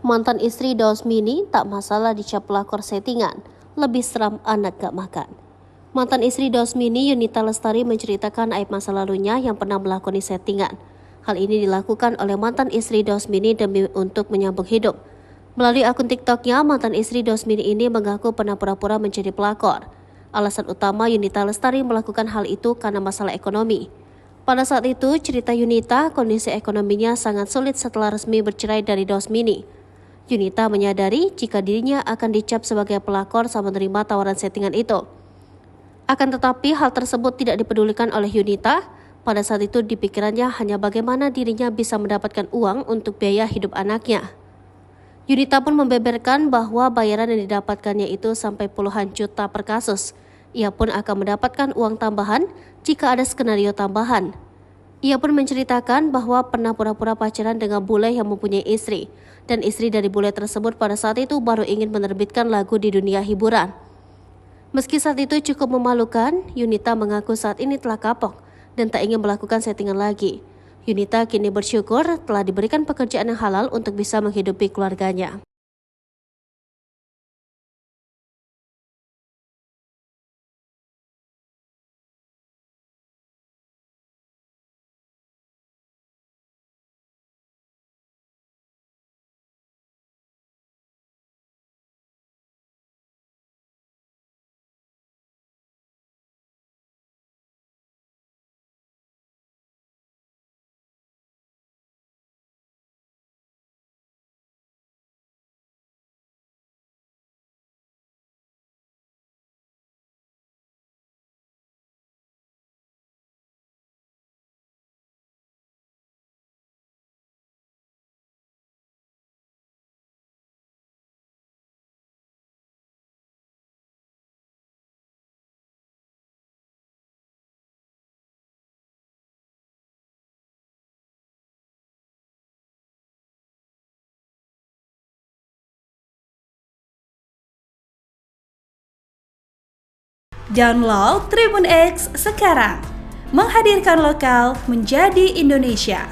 Mantan istri Dausmini tak masalah dicap pelakor settingan, lebih seram anak gak makan. Mantan istri Dausmini, Yunita Lestari, menceritakan aib masa lalunya yang pernah melakoni settingan. Hal ini dilakukan oleh mantan istri Dausmini demi untuk menyambung hidup. Melalui akun TikToknya, mantan istri Dausmini ini mengaku pernah pura-pura menjadi pelakor. Alasan utama Yunita Lestari melakukan hal itu karena masalah ekonomi. Pada saat itu, cerita Yunita, kondisi ekonominya sangat sulit setelah resmi bercerai dari Dausmini. Yunita menyadari jika dirinya akan dicap sebagai pelakor saat menerima tawaran settingan itu. Akan tetapi hal tersebut tidak dipedulikan oleh Yunita. Pada saat itu di pikirannya hanya bagaimana dirinya bisa mendapatkan uang untuk biaya hidup anaknya. Yunita pun membeberkan bahwa bayaran yang didapatkannya itu sampai puluhan juta per kasus. Ia pun akan mendapatkan uang tambahan jika ada skenario tambahan. Ia pun menceritakan bahwa pernah pura-pura pacaran dengan bule yang mempunyai istri, dan istri dari bule tersebut pada saat itu baru ingin menerbitkan lagu di dunia hiburan. Meski saat itu cukup memalukan, Yunita mengaku saat ini telah kapok dan tak ingin melakukan settingan lagi. Yunita kini bersyukur telah diberikan pekerjaan yang halal untuk bisa menghidupi keluarganya. Download Tribun X sekarang, menghadirkan lokal menjadi Indonesia.